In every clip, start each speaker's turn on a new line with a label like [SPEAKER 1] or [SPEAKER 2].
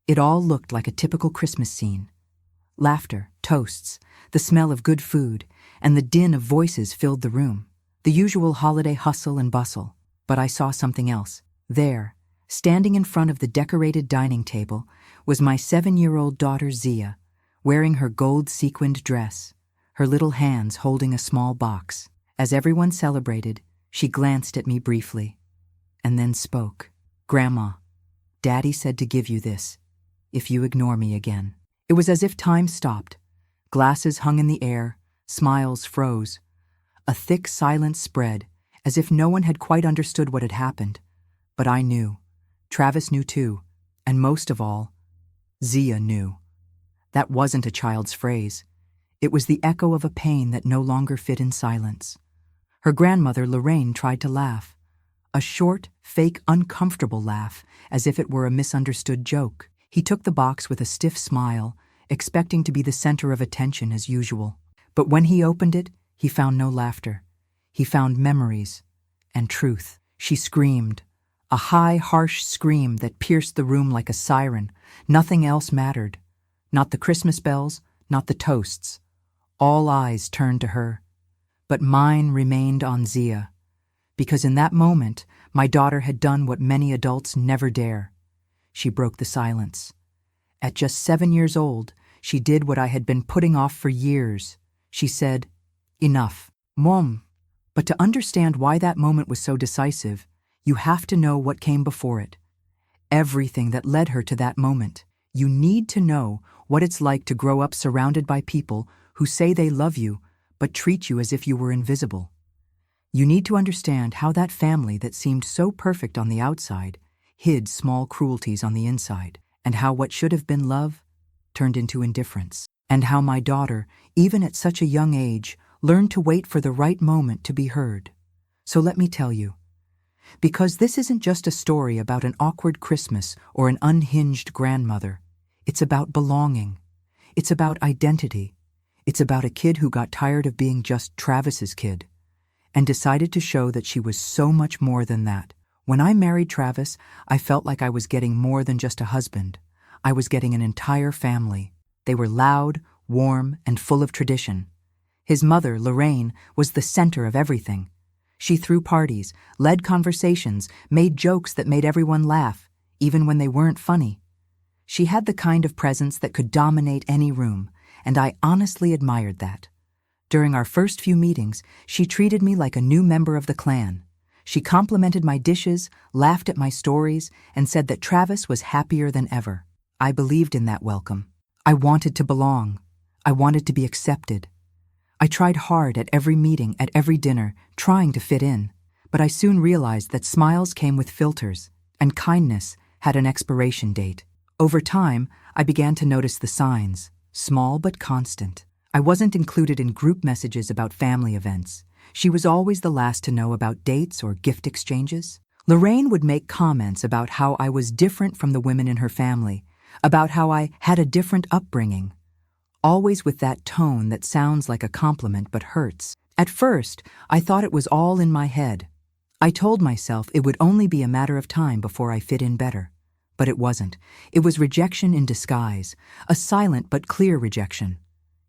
[SPEAKER 1] It all looked like a typical Christmas scene. Laughter, toasts, the smell of good food, and the din of voices filled the room. The usual holiday hustle and bustle. But I saw something else. There, standing in front of the decorated dining table, was my 7-year-old daughter Zia, wearing her gold-sequined dress, her little hands holding a small box. As everyone celebrated, she glanced at me briefly, and then spoke. "Grandma, Daddy said to give you this, if you ignore me again." It was as if time stopped. Glasses hung in the air, smiles froze. A thick silence spread, as if no one had quite understood what had happened. But I knew. Travis knew too. And most of all, Zia knew. That wasn't a child's phrase. It was the echo of a pain that no longer fit in silence. Her grandmother, Lorraine, tried to laugh. A short, fake, uncomfortable laugh, as if it were a misunderstood joke. He took the box with a stiff smile, expecting to be the center of attention as usual. But when he opened it, he found no laughter. He found memories and truth. She screamed, a high, harsh scream that pierced the room like a siren. Nothing else mattered. Not the Christmas bells, not the toasts. All eyes turned to her. But mine remained on Zia, because in that moment, my daughter had done what many adults never dare. She broke the silence. At just 7 years old, she did what I had been putting off for years. She said, "Enough, Mom." But to understand why that moment was so decisive, you have to know what came before it. Everything that led her to that moment. You need to know what it's like to grow up surrounded by people who say they love you, but treat you as if you were invisible. You need to understand how that family that seemed so perfect on the outside hid small cruelties on the inside, and how what should have been love turned into indifference, and how my daughter, even at such a young age, learned to wait for the right moment to be heard. So let me tell you, because this isn't just a story about an awkward Christmas or an unhinged grandmother. It's about belonging. It's about identity. It's about a kid who got tired of being just Travis's kid and decided to show that she was so much more than that. When I married Travis, I felt like I was getting more than just a husband. I was getting an entire family. They were loud, warm, and full of tradition. His mother, Lorraine, was the center of everything. She threw parties, led conversations, made jokes that made everyone laugh, even when they weren't funny. She had the kind of presence that could dominate any room, and I honestly admired that. During our first few meetings, she treated me like a new member of the clan. She complimented my dishes, laughed at my stories, and said that Travis was happier than ever. I believed in that welcome. I wanted to belong. I wanted to be accepted. I tried hard at every meeting, at every dinner, trying to fit in. But I soon realized that smiles came with filters, and kindness had an expiration date. Over time, I began to notice the signs, small but constant. I wasn't included in group messages about family events. She was always the last to know about dates or gift exchanges. Lorraine would make comments about how I was different from the women in her family, about how I had a different upbringing, always with that tone that sounds like a compliment but hurts. At first, I thought it was all in my head. I told myself it would only be a matter of time before I fit in better. But it wasn't. It was rejection in disguise, a silent but clear rejection.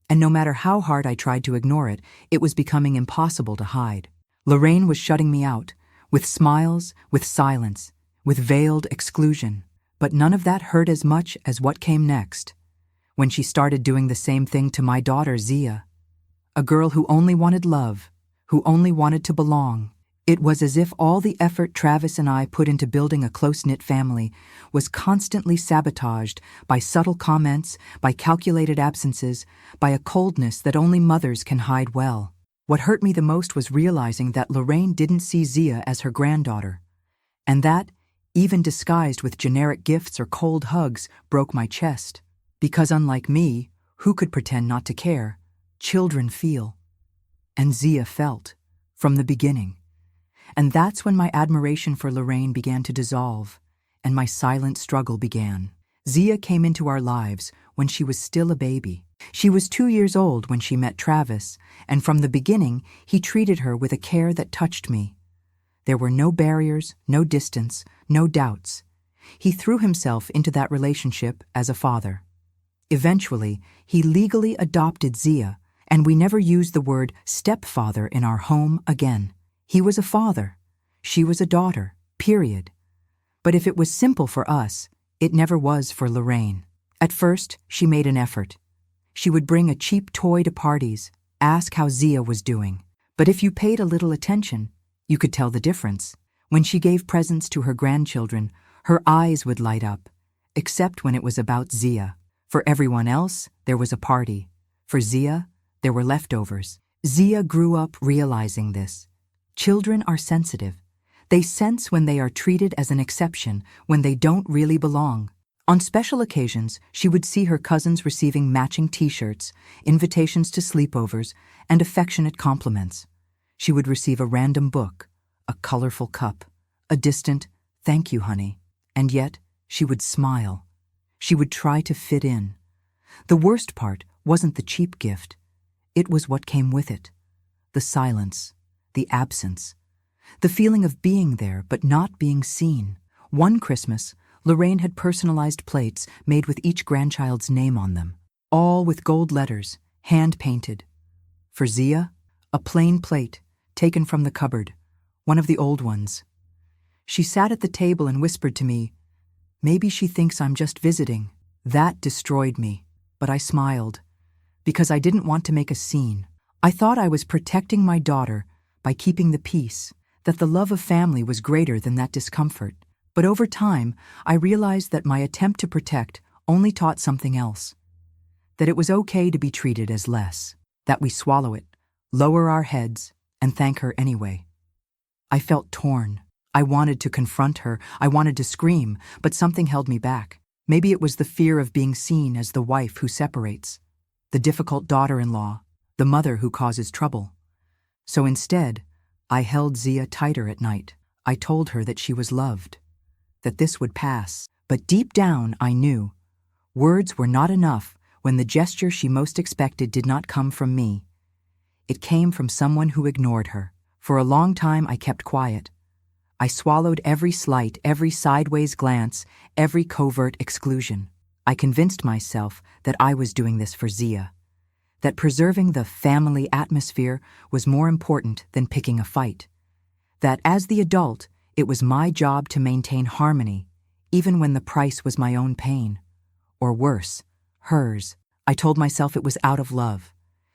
[SPEAKER 1] And no matter how hard I tried to ignore it, it was becoming impossible to hide. Lorraine was shutting me out, with smiles, with silence, with veiled exclusion. But none of that hurt as much as what came next, when she started doing the same thing to my daughter Zia, a girl who only wanted love, who only wanted to belong. It was as if all the effort Travis and I put into building a close-knit family was constantly sabotaged by subtle comments, by calculated absences, by a coldness that only mothers can hide well. What hurt me the most was realizing that Lorraine didn't see Zia as her granddaughter, and that, even disguised with generic gifts or cold hugs, broke my chest. Because unlike me, who could pretend not to care? Children feel. And Zia felt, from the beginning. And that's when my admiration for Lorraine began to dissolve, and my silent struggle began. Zia came into our lives when she was still a baby. She was 2 years old when she met Travis, and from the beginning, he treated her with a care that touched me. There were no barriers, no distance, no doubts. He threw himself into that relationship as a father. Eventually, he legally adopted Zia, and we never used the word stepfather in our home again. He was a father. She was a daughter, period. But if it was simple for us, it never was for Lorraine. At first, she made an effort. She would bring a cheap toy to parties, ask how Zia was doing. But if you paid a little attention, you could tell the difference. When she gave presents to her grandchildren, her eyes would light up, except when it was about Zia. For everyone else, there was a party. For Zia, there were leftovers. Zia grew up realizing this. Children are sensitive. They sense when they are treated as an exception, when they don't really belong. On special occasions, she would see her cousins receiving matching t-shirts, invitations to sleepovers, and affectionate compliments. She would receive a random book, a colorful cup, a distant, "Thank you, honey." And yet, she would smile. She would try to fit in. The worst part wasn't the cheap gift. It was what came with it. The silence, the absence, the feeling of being there but not being seen. One Christmas, Lorraine had personalized plates made with each grandchild's name on them, all with gold letters, hand-painted. For Zia, a plain plate, taken from the cupboard, one of the old ones. She sat at the table and whispered to me, "Maybe she thinks I'm just visiting." That destroyed me, but I smiled, because I didn't want to make a scene. I thought I was protecting my daughter by keeping the peace, that the love of family was greater than that discomfort. But over time, I realized that my attempt to protect only taught something else. That it was okay to be treated as less, that we swallow it, lower our heads, and thank her anyway. I felt torn. I wanted to confront her, I wanted to scream, but something held me back. Maybe it was the fear of being seen as the wife who separates, the difficult daughter-in-law, the mother who causes trouble. So instead, I held Zia tighter at night. I told her that she was loved, that this would pass. But deep down, I knew. Words were not enough when the gesture she most expected did not come from me. It came from someone who ignored her. For a long time, I kept quiet. I swallowed every slight, every sideways glance, every covert exclusion. I convinced myself that I was doing this for Zia, that preserving the family atmosphere was more important than picking a fight, that as the adult, it was my job to maintain harmony, even when the price was my own pain. Or worse, hers. I told myself it was out of love,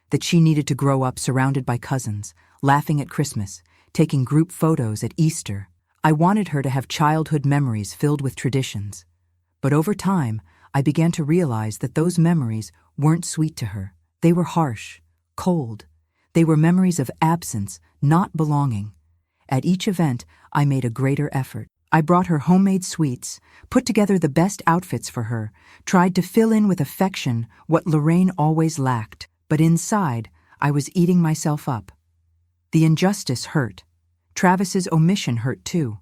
[SPEAKER 1] that she needed to grow up surrounded by cousins, laughing at Christmas, taking group photos at Easter. I wanted her to have childhood memories filled with traditions. But over time, I began to realize that those memories weren't sweet to her. They were harsh, cold. They were memories of absence, not belonging. At each event, I made a greater effort. I brought her homemade sweets, put together the best outfits for her, tried to fill in with affection what Lorraine always lacked. But inside, I was eating myself up. The injustice hurt. Travis's omission hurt too.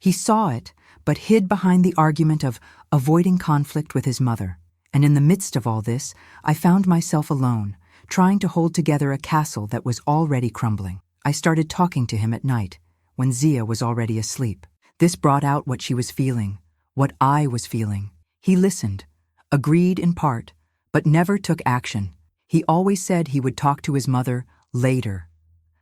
[SPEAKER 1] He saw it, but hid behind the argument of avoiding conflict with his mother. And in the midst of all this, I found myself alone, trying to hold together a castle that was already crumbling. I started talking to him at night, when Zia was already asleep. This brought out what she was feeling, what I was feeling. He listened, agreed in part, but never took action. He always said he would talk to his mother later.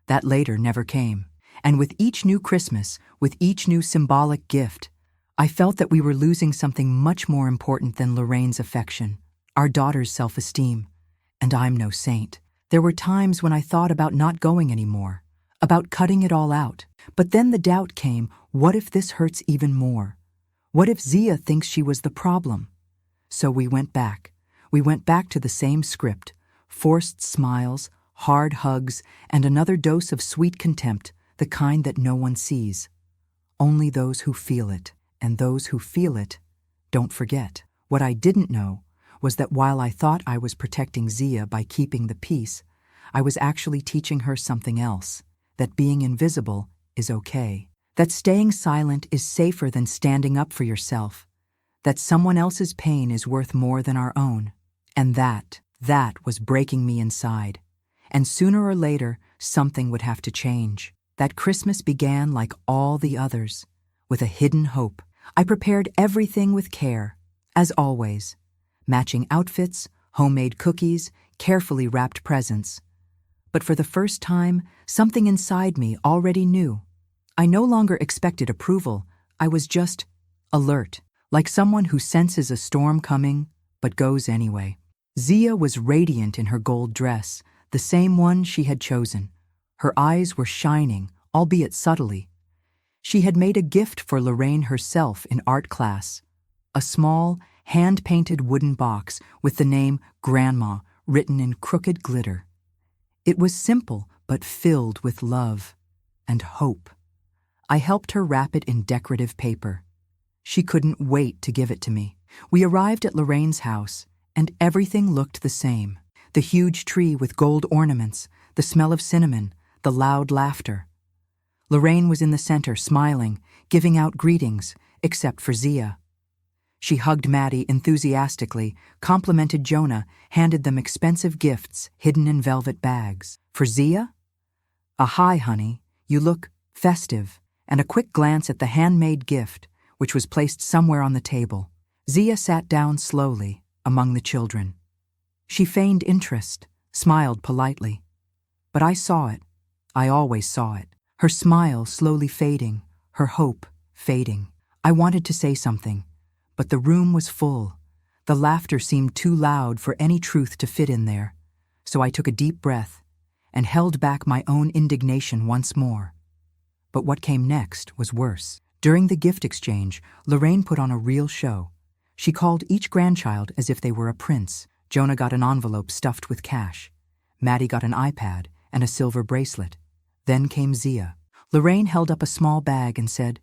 [SPEAKER 1] That later never came. And with each new Christmas, with each new symbolic gift, I felt that we were losing something much more important than Lorraine's affection, our daughter's self-esteem. And I'm no saint. There were times when I thought about not going anymore, about cutting it all out. But then the doubt came, what if this hurts even more? What if Zia thinks she was the problem? So we went back. We went back to the same script, forced smiles, hard hugs, and another dose of sweet contempt, the kind that no one sees. Only those who feel it, and those who feel it don't forget. What I didn't know was that while I thought I was protecting Zia by keeping the peace, I was actually teaching her something else, that being invisible is okay, that staying silent is safer than standing up for yourself, that someone else's pain is worth more than our own. And that was breaking me inside. And sooner or later, something would have to change. That Christmas began like all the others, with a hidden hope. I prepared everything with care, as always. Matching outfits, homemade cookies, carefully wrapped presents. But for the first time, something inside me already knew. I no longer expected approval. I was just alert, like someone who senses a storm coming, but goes anyway. Zia was radiant in her gold dress, the same one she had chosen. Her eyes were shining, albeit subtly. She had made a gift for Lorraine herself in art class, a small, hand-painted wooden box with the name Grandma written in crooked glitter. It was simple, but filled with love and hope. I helped her wrap it in decorative paper. She couldn't wait to give it to me. We arrived at Lorraine's house, and everything looked the same. The huge tree with gold ornaments, the smell of cinnamon, the loud laughter. Lorraine was in the center, smiling, giving out greetings, except for Zia. She hugged Maddie enthusiastically, complimented Jonah, handed them expensive gifts hidden in velvet bags. For Zia? A "Hi, honey, you look festive," and a quick glance at the handmade gift, which was placed somewhere on the table. Zia sat down slowly among the children. She feigned interest, smiled politely. But I saw it. I always saw it. Her smile slowly fading, her hope fading. I wanted to say something, but the room was full. The laughter seemed too loud for any truth to fit in there. So I took a deep breath and held back my own indignation once more. But what came next was worse. During the gift exchange, Lorraine put on a real show. She called each grandchild as if they were a prince. Jonah got an envelope stuffed with cash. Maddie got an iPad and a silver bracelet. Then came Zia. Lorraine held up a small bag and said,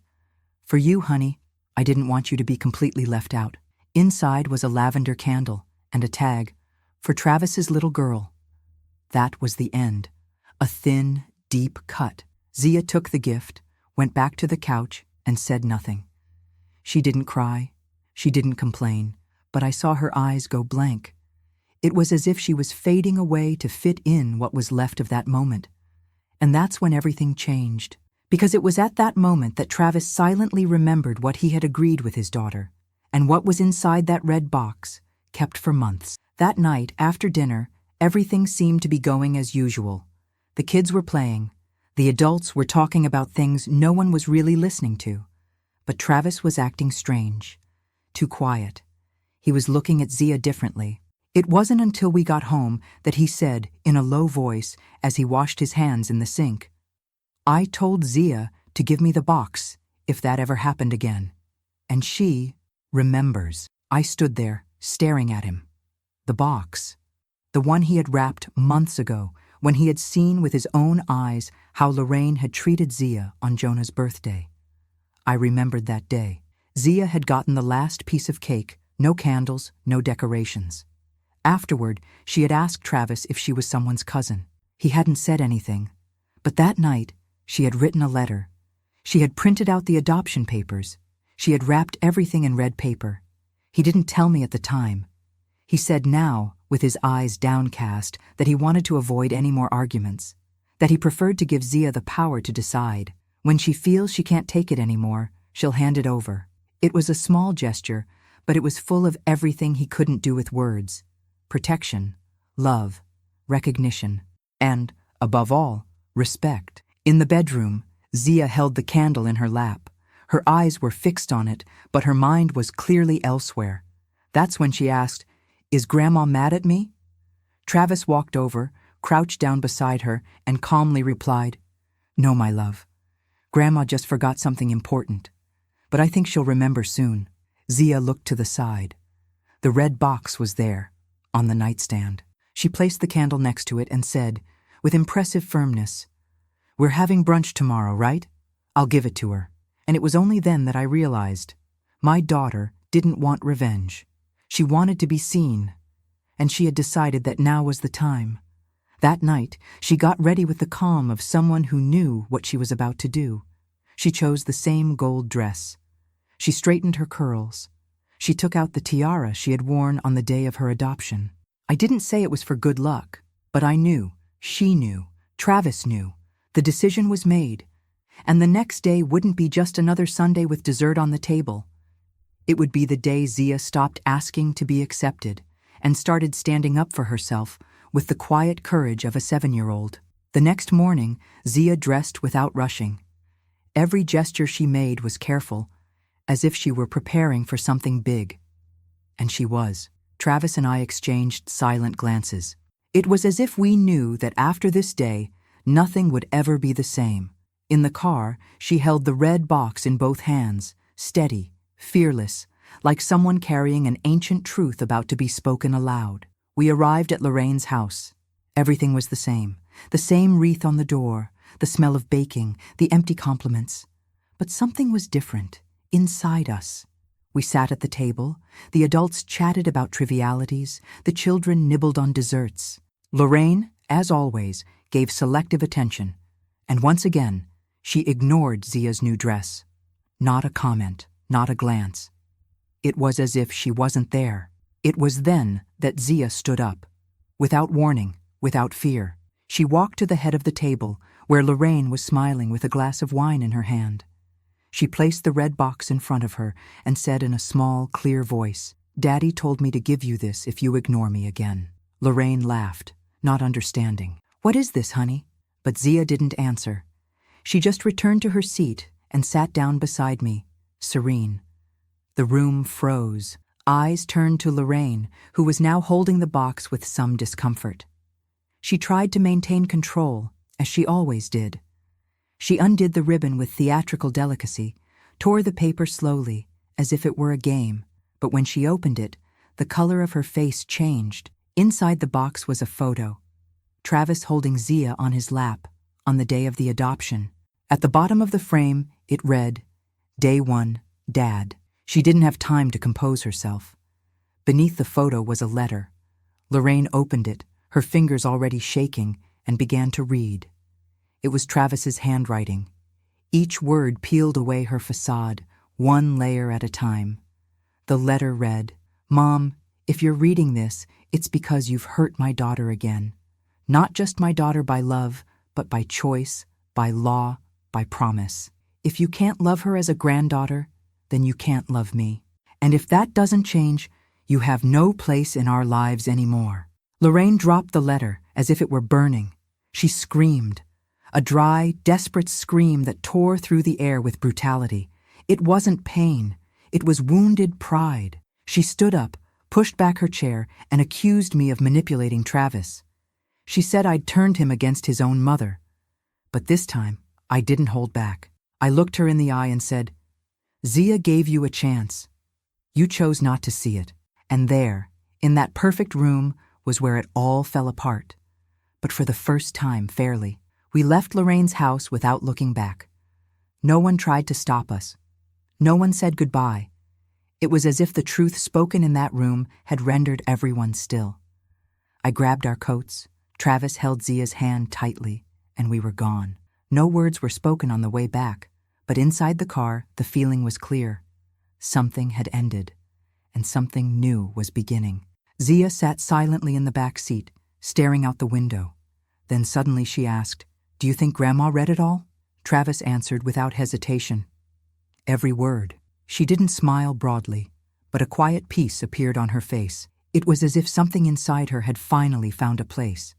[SPEAKER 1] "For you, honey, I didn't want you to be completely left out." Inside was a lavender candle and a tag, "For Travis's little girl." That was the end. A thin, deep cut. Zia took the gift, went back to the couch, and said nothing. She didn't cry. She didn't complain, but I saw her eyes go blank. It was as if she was fading away to fit in what was left of that moment. And that's when everything changed. Because it was at that moment that Travis silently remembered what he had agreed with his daughter, and what was inside that red box, kept for months. That night, after dinner, everything seemed to be going as usual. The kids were playing. The adults were talking about things no one was really listening to. But Travis was acting strange. Too quiet. He was looking at Zia differently. It wasn't until we got home that he said, in a low voice, as he washed his hands in the sink, "I told Zia to give me the box, if that ever happened again. And she remembers." I stood there, staring at him. The box. The one he had wrapped months ago, when he had seen with his own eyes how Lorraine had treated Zia on Jonah's birthday. I remembered that day. Zia had gotten the last piece of cake, no candles, no decorations. Afterward, she had asked Travis if she was someone's cousin. He hadn't said anything. But that night, she had written a letter. She had printed out the adoption papers. She had wrapped everything in red paper. He didn't tell me at the time. He said now, with his eyes downcast, that he wanted to avoid any more arguments, that he preferred to give Zia the power to decide. When she feels she can't take it anymore, she'll hand it over. It was a small gesture, but it was full of everything he couldn't do with words. Protection, love, recognition, and, above all, respect. In the bedroom, Zia held the candle in her lap. Her eyes were fixed on it, but her mind was clearly elsewhere. That's when she asked, "Is Grandma mad at me?" Travis walked over, crouched down beside her, and calmly replied, "No, my love. Grandma just forgot something important. But I think she'll remember soon." Zia looked to the side. The red box was there, on the nightstand. She placed the candle next to it and said, with impressive firmness, "We're having brunch tomorrow, right? I'll give it to her." And it was only then that I realized my daughter didn't want revenge. She wanted to be seen, and she had decided that now was the time. That night, she got ready with the calm of someone who knew what she was about to do. She chose the same gold dress. She straightened her curls. She took out the tiara she had worn on the day of her adoption. I didn't say it was for good luck, but I knew, she knew, Travis knew. The decision was made. And the next day wouldn't be just another Sunday with dessert on the table. It would be the day Zia stopped asking to be accepted and started standing up for herself with the quiet courage of a 7-year-old. The next morning, Zia dressed without rushing. Every gesture she made was careful, as if she were preparing for something big. And she was. Travis and I exchanged silent glances. It was as if we knew that after this day, nothing would ever be the same. In the car, she held the red box in both hands, steady, fearless, like someone carrying an ancient truth about to be spoken aloud. We arrived at Lorraine's house. Everything was the same wreath on the door, the smell of baking, the empty compliments. But something was different, inside us. We sat at the table, the adults chatted about trivialities, the children nibbled on desserts. Lorraine, as always, gave selective attention, and once again, she ignored Zia's new dress. Not a comment, not a glance. It was as if she wasn't there. It was then that Zia stood up. Without warning, without fear, she walked to the head of the table, where Lorraine was smiling with a glass of wine in her hand. She placed the red box in front of her and said in a small, clear voice, "Daddy told me to give you this if you ignore me again." Lorraine laughed, not understanding. "What is this, honey?" But Zia didn't answer. She just returned to her seat and sat down beside me, serene. The room froze. Eyes turned to Lorraine, who was now holding the box with some discomfort. She tried to maintain control, as she always did. She undid the ribbon with theatrical delicacy, tore the paper slowly, as if it were a game, but when she opened it, the color of her face changed. Inside the box was a photo. Travis holding Zia on his lap, on the day of the adoption. At the bottom of the frame, it read, "Day 1, Dad." She didn't have time to compose herself. Beneath the photo was a letter. Lorraine opened it, her fingers already shaking, and began to read. It was Travis's handwriting. Each word peeled away her facade, one layer at a time. The letter read, "Mom, if you're reading this, it's because you've hurt my daughter again. Not just my daughter by love, but by choice, by law, by promise. If you can't love her as a granddaughter, then you can't love me. And if that doesn't change, you have no place in our lives anymore." Lorraine dropped the letter as if it were burning. She screamed. A dry, desperate scream that tore through the air with brutality. It wasn't pain. It was wounded pride. She stood up, pushed back her chair, and accused me of manipulating Travis. She said I'd turned him against his own mother. But this time, I didn't hold back. I looked her in the eye and said, "Zia gave you a chance. You chose not to see it." And there, in that perfect room, was where it all fell apart. But for the first time, fairly. We left Lorraine's house without looking back. No one tried to stop us. No one said goodbye. It was as if the truth spoken in that room had rendered everyone still. I grabbed our coats, Travis held Zia's hand tightly, and we were gone. No words were spoken on the way back, but inside the car, the feeling was clear. Something had ended, and something new was beginning. Zia sat silently in the back seat, staring out the window. Then suddenly she asked, "Do you think Grandma read it all?" Travis answered without hesitation. Every word. She didn't smile broadly, but a quiet peace appeared on her face. It was as if something inside her had finally found a place.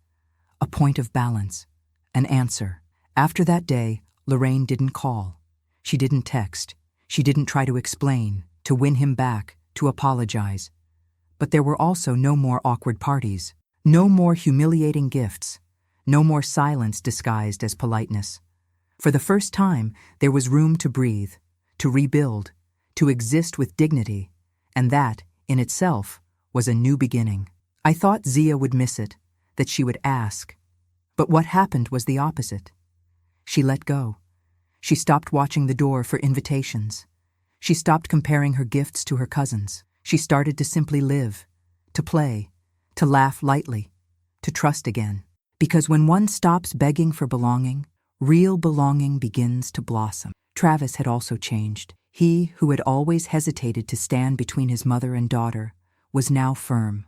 [SPEAKER 1] A point of balance. An answer. After that day, Lorraine didn't call. She didn't text. She didn't try to explain, to win him back, to apologize. But there were also no more awkward parties. No more humiliating gifts. No more silence disguised as politeness. For the first time, there was room to breathe, to rebuild, to exist with dignity, and that, in itself, was a new beginning. I thought Zia would miss it, that she would ask. But what happened was the opposite. She let go. She stopped watching the door for invitations. She stopped comparing her gifts to her cousins. She started to simply live, to play, to laugh lightly, to trust again. Because when one stops begging for belonging, real belonging begins to blossom. Travis had also changed. He, who had always hesitated to stand between his mother and daughter, was now firm,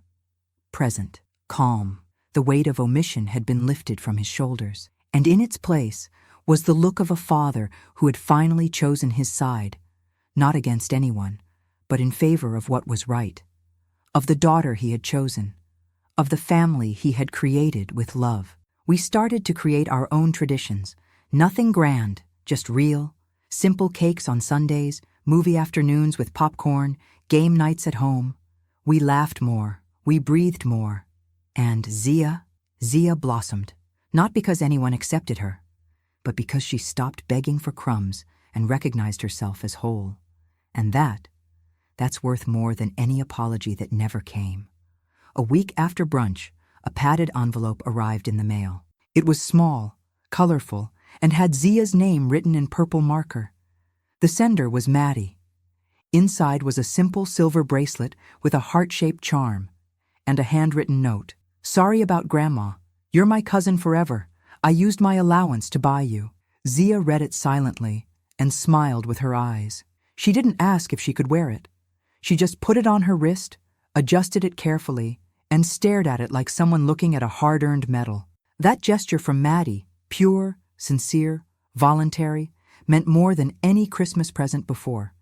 [SPEAKER 1] present, calm. The weight of omission had been lifted from his shoulders, and in its place was the look of a father who had finally chosen his side, not against anyone, but in favor of what was right, of the daughter he had chosen, of the family he had created with love. We started to create our own traditions, nothing grand, just real, simple cakes on Sundays, movie afternoons with popcorn, game nights at home. We laughed more, we breathed more, and Zia blossomed, not because anyone accepted her, but because she stopped begging for crumbs and recognized herself as whole. And that's worth more than any apology that never came. A week after brunch, a padded envelope arrived in the mail. It was small, colorful, and had Zia's name written in purple marker. The sender was Maddie. Inside was a simple silver bracelet with a heart-shaped charm and a handwritten note. "Sorry about Grandma. You're my cousin forever. I used my allowance to buy you." Zia read it silently and smiled with her eyes. She didn't ask if she could wear it. She just put it on her wrist, adjusted it carefully, and stared at it like someone looking at a hard-earned medal. That gesture from Maddie, pure, sincere, voluntary, meant more than any Christmas present before,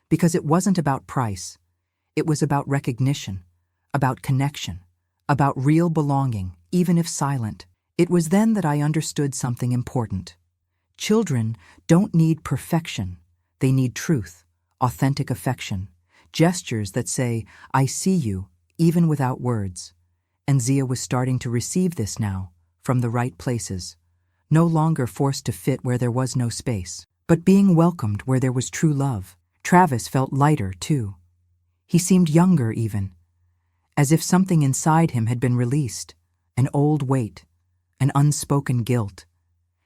[SPEAKER 1] because it wasn't about price. It was about recognition, about connection, about real belonging, even if silent. It was then that I understood something important. Children don't need perfection. They need truth, authentic affection, gestures that say, "I see you," even without words. And Zia was starting to receive this now, from the right places, no longer forced to fit where there was no space, but being welcomed where there was true love. Travis felt lighter, too. He seemed younger, even, as if something inside him had been released, an old weight, an unspoken guilt.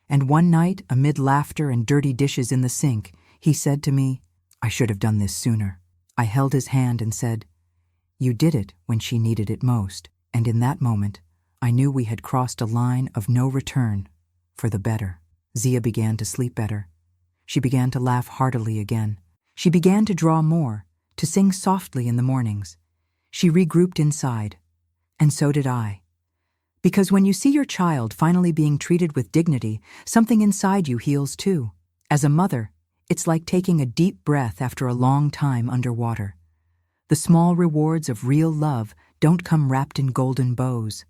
[SPEAKER 1] And one night, amid laughter and dirty dishes in the sink, he said to me, "I should have done this sooner." I held his hand and said, "You did it when she needed it most." And in that moment, I knew we had crossed a line of no return, for the better. Zia began to sleep better. She began to laugh heartily again. She began to draw more, to sing softly in the mornings. She regrouped inside, and so did I. Because when you see your child finally being treated with dignity, something inside you heals too. As a mother, it's like taking a deep breath after a long time underwater. The small rewards of real love don't come wrapped in golden bows.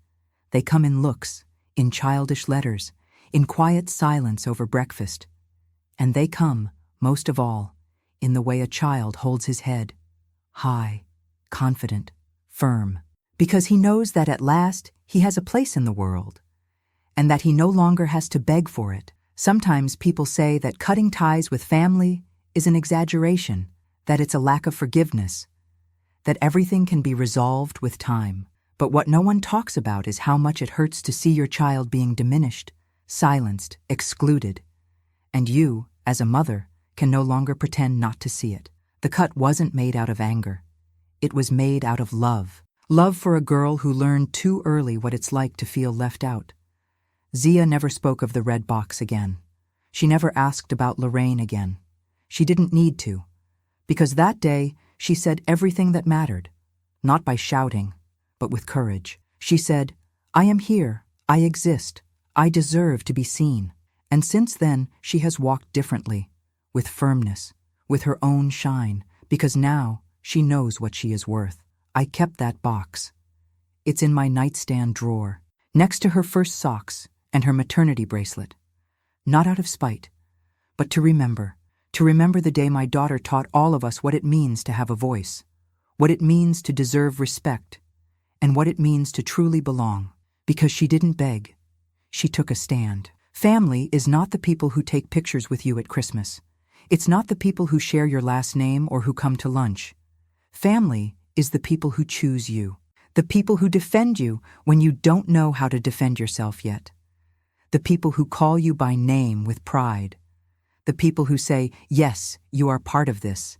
[SPEAKER 1] They come in looks, in childish letters, in quiet silence over breakfast. And they come, most of all, in the way a child holds his head, high, confident, firm, because he knows that at last he has a place in the world, and that he no longer has to beg for it. Sometimes people say that cutting ties with family is an exaggeration, that it's a lack of forgiveness, that everything can be resolved with time. But what no one talks about is how much it hurts to see your child being diminished, silenced, excluded. And you, as a mother, can no longer pretend not to see it. The cut wasn't made out of anger. It was made out of love. Love for a girl who learned too early what it's like to feel left out. Zia never spoke of the red box again. She never asked about Lorraine again. She didn't need to, because that day she said everything that mattered, not by shouting, but with courage. She said, "I am here, I exist, I deserve to be seen." And since then, she has walked differently, with firmness, with her own shine, because now she knows what she is worth. I kept that box. It's in my nightstand drawer, next to her first socks and her maternity bracelet. Not out of spite, but to remember the day my daughter taught all of us what it means to have a voice, what it means to deserve respect, and what it means to truly belong. Because she didn't beg, she took a stand. Family is not the people who take pictures with you at Christmas. It's not the people who share your last name or who come to lunch. Family is the people who choose you, the people who defend you when you don't know how to defend yourself yet, the people who call you by name with pride, the people who say, "Yes, you are part of this,"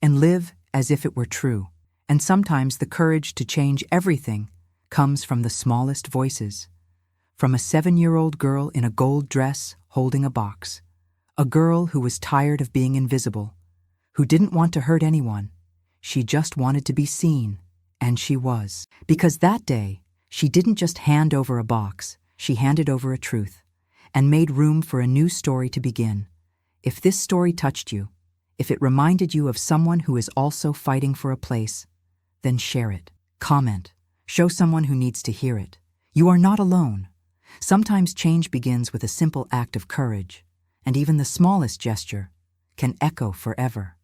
[SPEAKER 1] and live as if it were true. And sometimes the courage to change everything comes from the smallest voices. From a 7-year-old girl in a gold dress holding a box, a girl who was tired of being invisible, who didn't want to hurt anyone. She just wanted to be seen, and she was. Because that day, she didn't just hand over a box, she handed over a truth. and made room for a new story to begin. If this story touched you, if it reminded you of someone who is also fighting for a place, then share it. Comment. Show someone who needs to hear it. You are not alone. Sometimes change begins with a simple act of courage, and even the smallest gesture can echo forever.